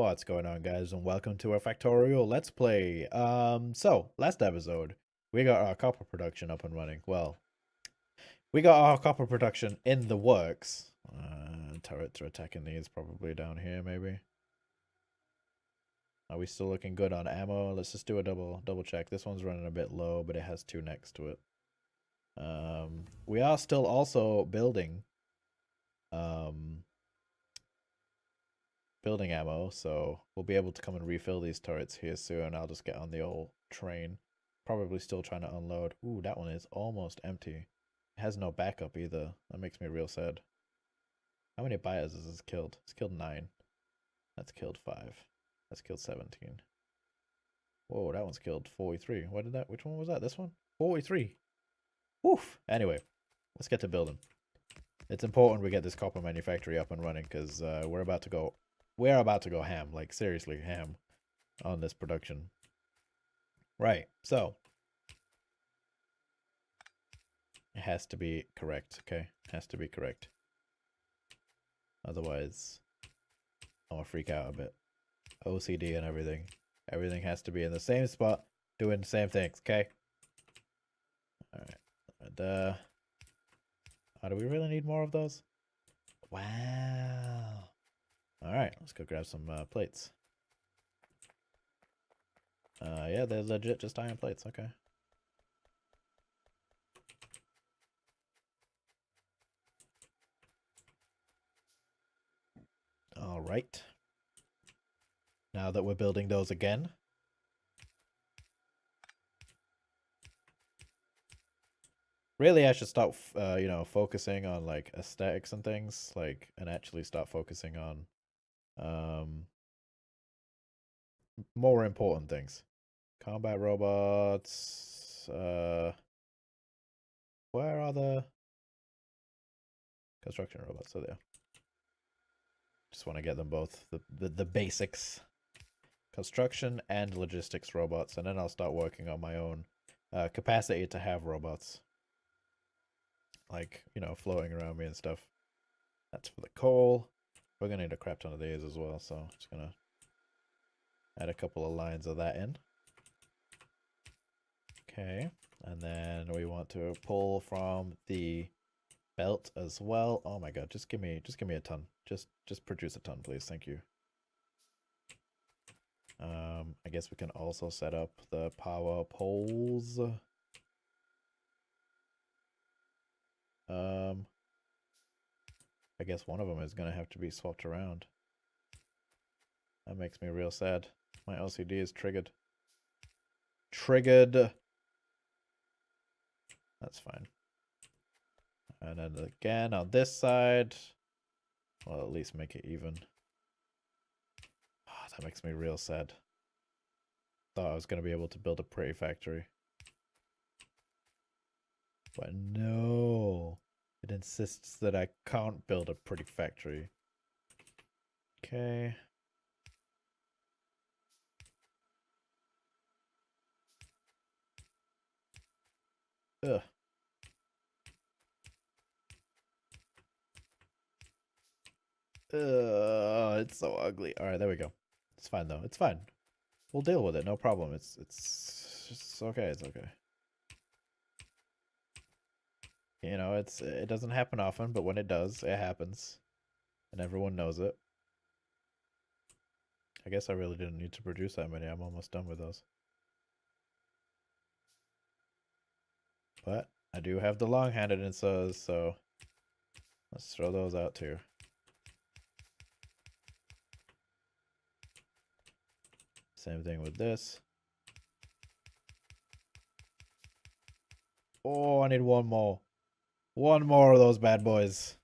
What's going on, guys, and welcome to our Factorio Let's Play. So last episode we got our copper production up and running. Well, we got our copper production in the works. Turrets are attacking these probably down here, maybe. Are we still looking good on ammo? Let's just do a double check. This one's running a bit low, but it has two next to it. We are still also building building ammo, so we'll be able to come and refill these turrets here soon. I'll just get on the old train. Probably still trying to unload. Ooh, that one is almost empty. It has no backup either. That makes me real sad. How many buyers has this killed? It's killed 9. That's killed 5. That's killed 17. Whoa, that one's killed 43. Which one was that? This one? 43. Woof. Anyway, let's get to building. It's important we get this copper manufactory up and running because we're about to go ham, like seriously ham on this production. Right, so it has to be correct, okay? Has to be correct. Otherwise, I'm gonna freak out a bit. OCD and everything. Everything has to be in the same spot, doing the same things, okay? Alright. And, oh, do we really need more of those? Wow. Alright, let's go grab some plates. Yeah, they're legit just iron plates, okay. Alright. Now that we're building those again. Really, I should start, focusing on, like, aesthetics and things, like, and actually start focusing on, more important things. Combat robots, where are the construction robots? So there. Just want to get them both, the basics. Construction and logistics robots, and then I'll start working on my own capacity to have robots. Like, floating around me and stuff. That's for the coal. We're gonna need a crap ton of these as well, so I'm just gonna add a couple of lines of that in. Okay, and then we want to pull from the belt as well. Oh my god, just give me a ton. Just produce a ton, please. Thank you. I guess we can also set up the power poles. I guess one of them is gonna have to be swapped around. That makes me real sad. My LCD is triggered. That's fine. And then again on this side. Well, at least make it even. Oh, that makes me real sad. Thought I was going to be able to build a pretty factory. But no. It insists that I can't build a pretty factory. Okay. Ugh. It's so ugly. Alright, there we go. It's fine though. It's fine. We'll deal with it. No problem. It's okay. It's okay. It doesn't happen often, but when it does, it happens. And everyone knows it. I guess I really didn't need to produce that many. I'm almost done with those. But I do have the long-handed inserts, so let's throw those out too. Same thing with this. Oh, I need one more. One more of those bad boys.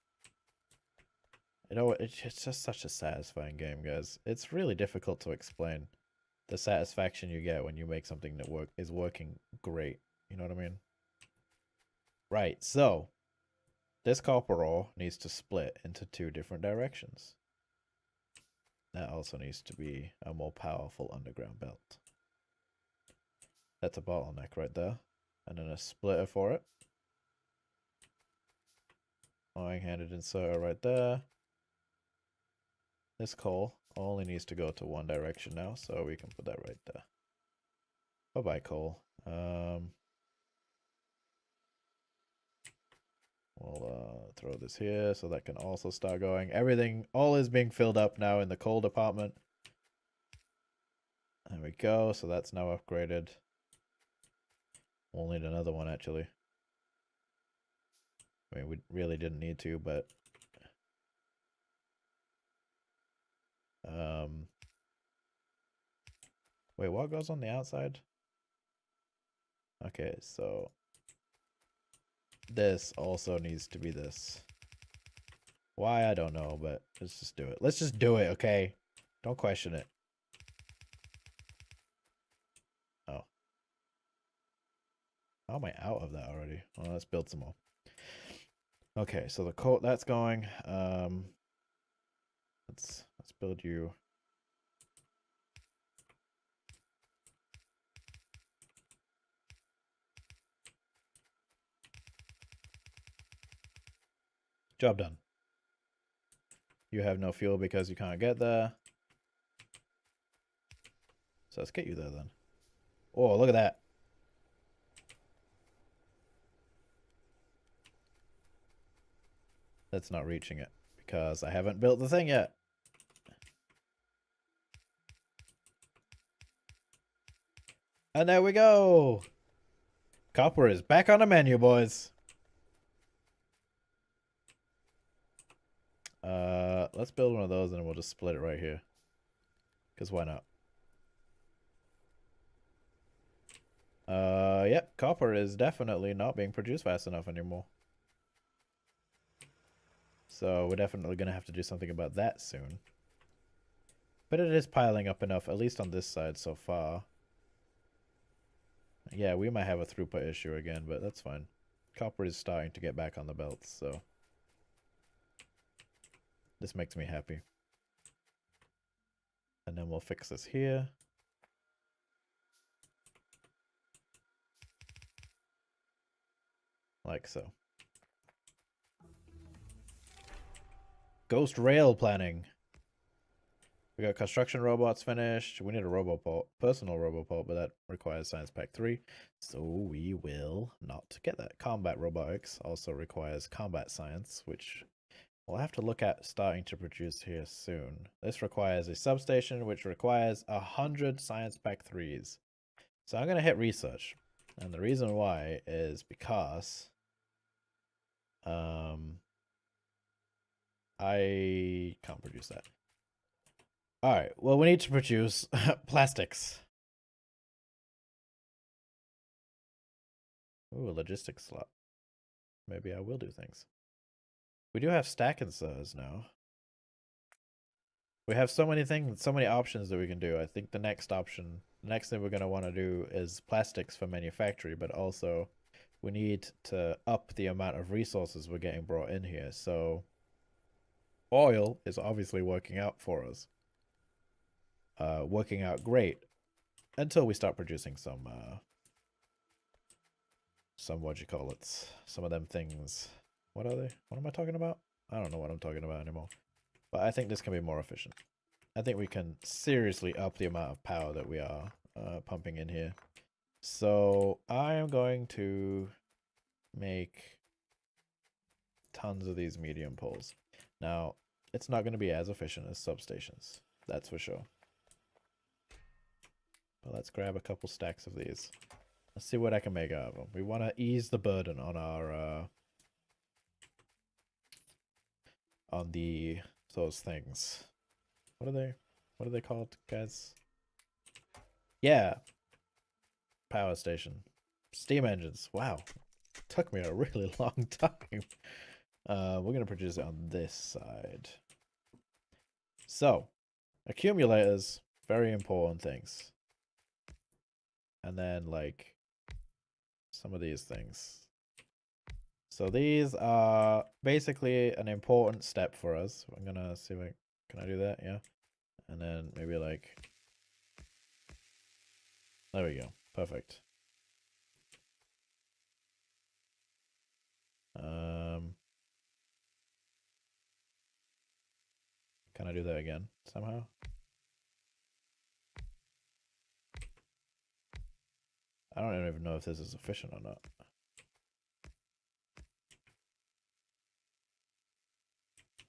You know what? It's just such a satisfying game, guys. It's really difficult to explain the satisfaction you get when you make something that is working great. You know what I mean? Right, so this copper ore needs to split into 2 different directions. That also needs to be a more powerful underground belt. That's a bottleneck right there. And then a splitter for it. Long-handed inserter right there. This coal only needs to go to one direction now, so we can put that right there. Bye-bye, coal. We'll throw this here so that can also start going. Everything, all is being filled up now in the coal department. There we go, so that's now upgraded. We'll need another one, actually. I mean, we really didn't need to, but... Wait, what goes on the outside? Okay, so... This also needs to be this. Why, I don't know, but let's just do it. Let's just do it, okay? Don't question it. Oh. How am I out of that already? Well, let's build some more. Okay, so the coat that's going. Let's build you. Job done. You have no fuel because you can't get there. So let's get you there then. Oh, look at that. That's not reaching it because I haven't built the thing yet. And there we go. Copper is back on the menu, boys. Let's build one of those and we'll just split it right here. Because why not? Yep, copper is definitely not being produced fast enough anymore. So we're definitely going to have to do something about that soon. But it is piling up enough, at least on this side so far. Yeah, we might have a throughput issue again, but that's fine. Copper is starting to get back on the belts, so... This makes me happy. And then we'll fix this here. Like so. Ghost rail planning. We got construction robots finished. We need a roboport, personal roboport, but that requires science pack 3. So we will not get that. Combat robotics also requires combat science, which we'll have to look at starting to produce here soon. This requires a substation, which requires 100 science pack 3s. So I'm going to hit research. And the reason why is because I can't produce that. Alright, well, we need to produce plastics. Ooh, a logistics slot. Maybe I will do things. We do have stack inserters now. We have so many things, so many options that we can do. I think the next thing we're going to want to do is plastics for manufacturing, but also we need to up the amount of resources we're getting brought in here. So oil is obviously working out for us. Working out great until we start producing some what you call it, some of them things. What are they? What am I talking about? I don't know what I'm talking about anymore. But I think this can be more efficient. I think we can seriously up the amount of power that we are pumping in here. So I am going to make tons of these medium poles. Now, it's not going to be as efficient as substations. That's for sure. But let's grab a couple stacks of these. Let's see what I can make out of them. We want to ease the burden on our on those things. What are they called, guys? Yeah. Power station. Steam engines. Wow. Took me a really long time. We're gonna produce it on this side. So, accumulators, very important things. And then like some of these things. So these are basically an important step for us. I'm gonna see if can I do that? Yeah. And then maybe like, there we go. Perfect. Can I do that again somehow? I don't even know if this is efficient or not.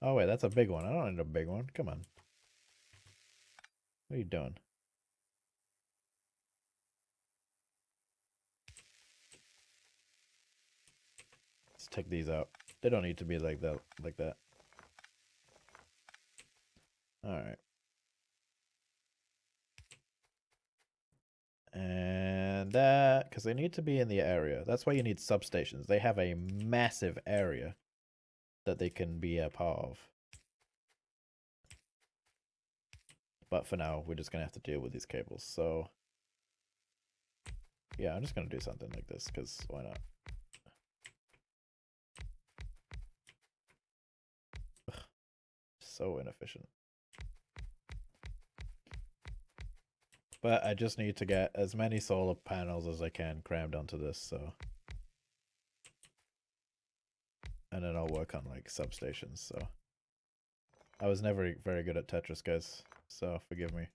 Oh wait, that's a big one. I don't need a big one. Come on. What are you doing? Let's take these out. They don't need to be like that. Alright. And that, because they need to be in the area. That's why you need substations. They have a massive area that they can be a part of. But for now, we're just going to have to deal with these cables. So, yeah, I'm just going to do something like this, because why not? Ugh, so inefficient. But I just need to get as many solar panels as I can crammed onto this, so. And then I'll work on, like, substations, so. I was never very good at Tetris, guys, so forgive me.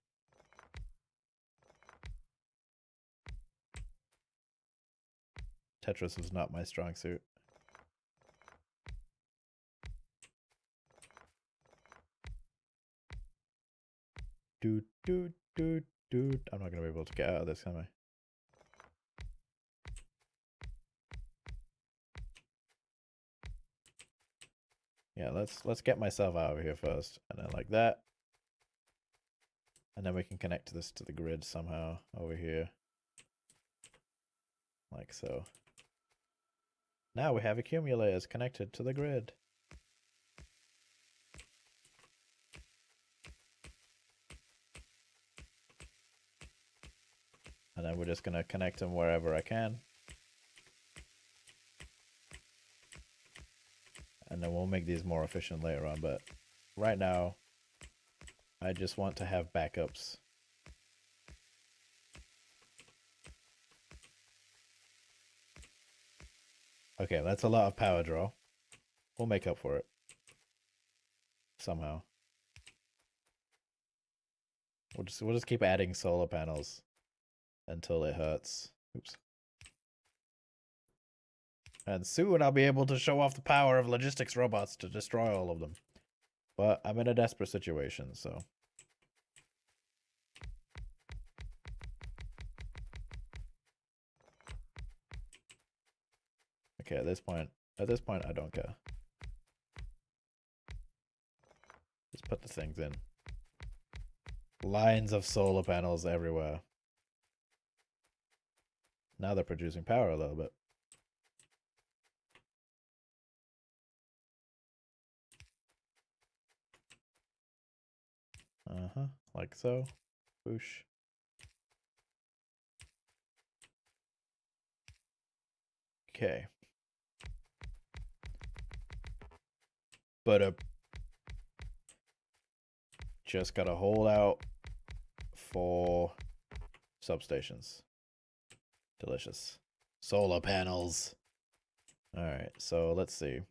Tetris was not my strong suit. Dude. I'm not gonna be able to get out of this, am I? Yeah, let's get myself out of here first, and then like that, and then we can connect this to the grid somehow over here, like so. Now we have accumulators connected to the grid. And then we're just gonna connect them wherever I can. And then we'll make these more efficient later on, but right now, I just want to have backups. Okay, that's a lot of power draw. We'll make up for it. Somehow. We'll just keep adding solar panels until it hurts. Oops. And soon I'll be able to show off the power of logistics robots to destroy all of them. But I'm in a desperate situation, so. Okay, at this point I don't care. Just put the things in. Lines of solar panels everywhere. Now they're producing power a little bit. Like so. Boosh. Okay. But just gotta hold out for substations. Delicious. Solar panels. Alright, so let's see.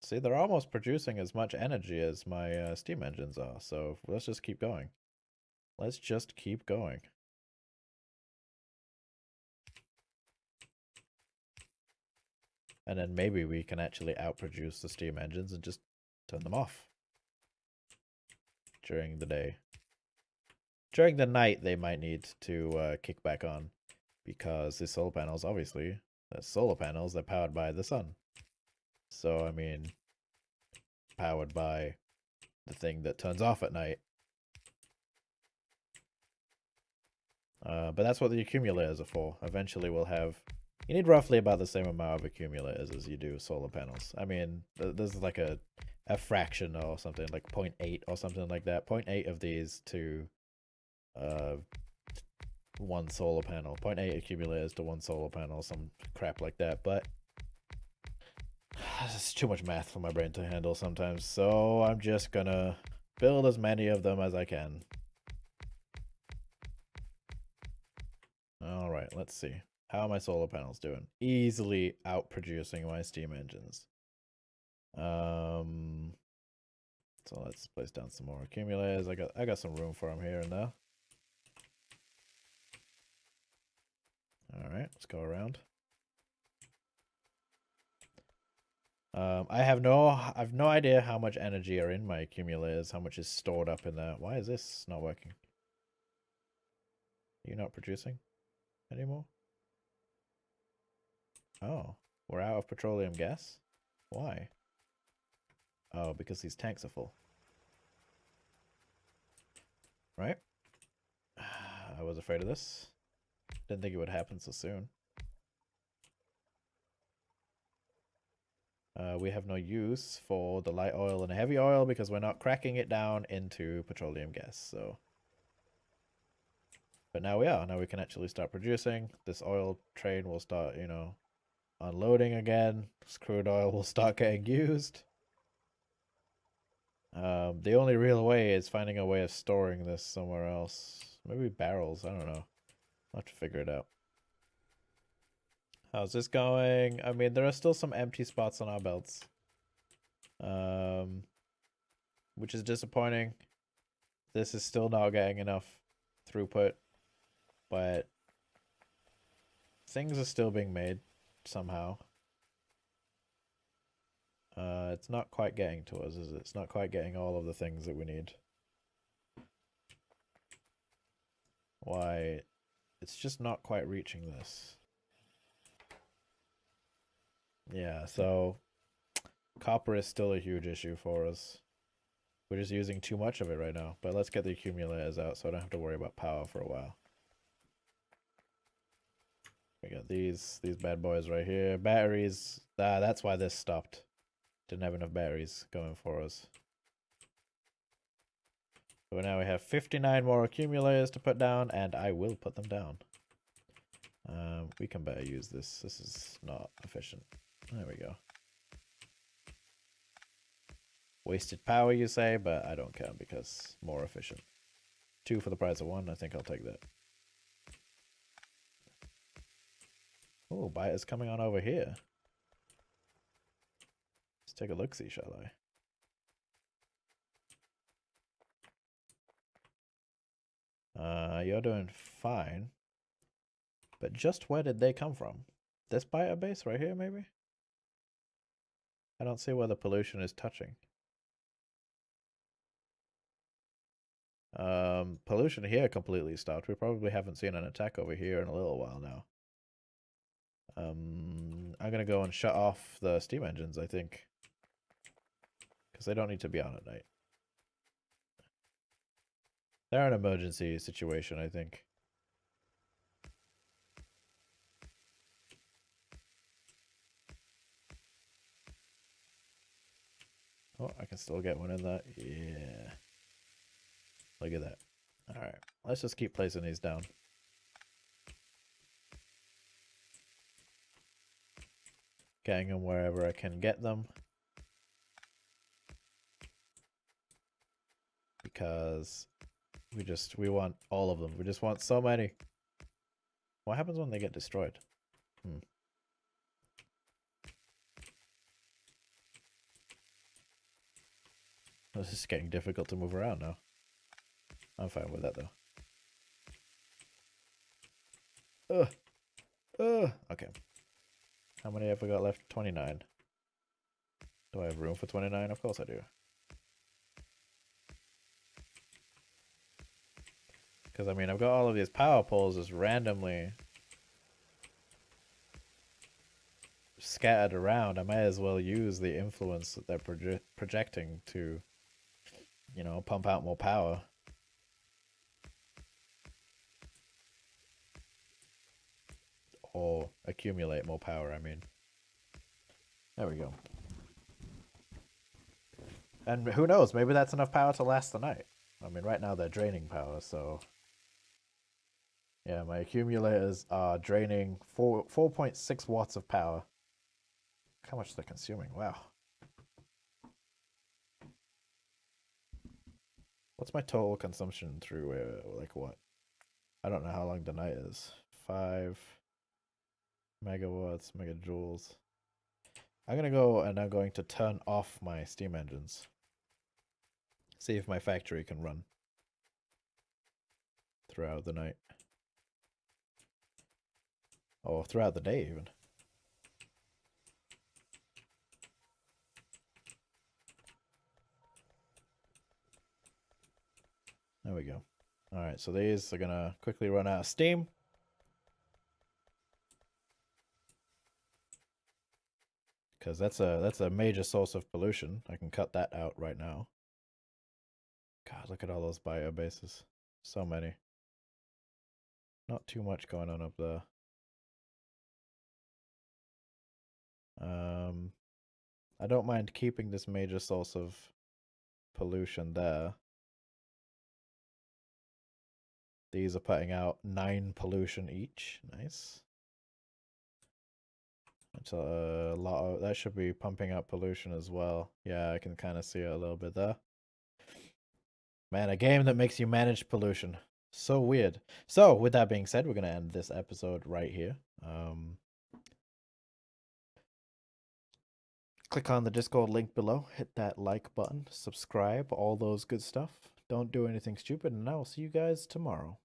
See, they're almost producing as much energy as my steam engines are, so let's just keep going. Let's just keep going. And then maybe we can actually outproduce the steam engines and just turn them off during the day. During the night, they might need to kick back on because the solar panels, obviously, the solar panels, they're powered by the sun. So, I mean, powered by the thing that turns off at night. But that's what the accumulators are for. Eventually we'll have... You need roughly about the same amount of accumulators as you do solar panels. I mean, there's like a fraction or something, like 0.8 or something like that. 0.8 of these to one solar panel. 0.8 accumulators to one solar panel, some crap like that. But it's too much math for my brain to handle sometimes. So I'm just gonna build as many of them as I can. Alright, let's see. How are my solar panels doing? Easily outproducing my steam engines. So let's place down some more accumulators. I got some room for them here and there. All right, let's go around. I have no idea how much energy are in my accumulators, how much is stored up in there. Why is this not working? Are you not producing anymore? Oh, we're out of petroleum gas? Why? Oh, because these tanks are full. Right? I was afraid of this. Didn't think it would happen so soon. We have no use for the light oil and heavy oil because we're not cracking it down into petroleum gas, so... But now we are. Now we can actually start producing. This oil train will start, you know, unloading again. This crude oil will start getting used. The only real way is finding a way of storing this somewhere else. Maybe barrels, I don't know. I'll have to figure it out. How's this going? I mean, there are still some empty spots on our belts. Which is disappointing. This is still not getting enough throughput, but things are still being made somehow. It's not quite getting to us, is it? It's not quite getting all of the things that we need. Why? It's just not quite reaching this. Yeah, so copper is still a huge issue for us. We're just using too much of it right now. But let's get the accumulators out so I don't have to worry about power for a while. We got these bad boys right here. Batteries. That's why this stopped. Didn't have enough batteries going for us. So now we have 59 more accumulators to put down, and I will put them down. We can better use this. This is not efficient. There we go. Wasted power, you say, but I don't care because more efficient. 2 for the price of 1. I think I'll take that. Oh, buyer's coming on over here. Let's take a look-see, shall I? You're doing fine. But just where did they come from? This buyer base right here, maybe? I don't see where the pollution is touching. Pollution here completely stopped. We probably haven't seen an attack over here in a little while now. I'm gonna go and shut off the steam engines, I think. Because they don't need to be on at night. They're an emergency situation, I think. Oh, I can still get one in that. Yeah. Look at that. Alright, let's just keep placing these down. Getting them wherever I can get them. Because we want all of them. We just want so many. What happens when they get destroyed? This is getting difficult to move around now. I'm fine with that though. Okay. How many have we got left? 29. Do I have room for 29? Of course I do. Because, I mean, I've got all of these power poles just randomly scattered around. I might as well use the influence that they're projecting to, you know, pump out more power. Or accumulate more power, I mean. There we go. And who knows, maybe that's enough power to last the night. I mean, right now they're draining power, so... Yeah, my accumulators are draining 4.6 watts of power. How much they're consuming, wow. What's my total consumption through, like what? I don't know how long the night is. 5 megawatts, megajoules. I'm gonna go and I'm going to turn off my steam engines. See if my factory can run throughout the night. Or throughout the day, even. There we go. Alright, so these are gonna quickly run out of steam. Because that's a major source of pollution. I can cut that out right now. God, look at all those biobases. So many. Not too much going on up there. I don't mind keeping this major source of pollution there. These are putting out 9 pollution each. Nice. That's a lot of, that should be pumping up pollution as well. Yeah, I can kind of see it a little bit there. Man, a game that makes you manage pollution. So weird. So, with that being said, we're going to end this episode right here. Click on the Discord link below. Hit that like button. Subscribe. All those good stuff. Don't do anything stupid. And I will see you guys tomorrow.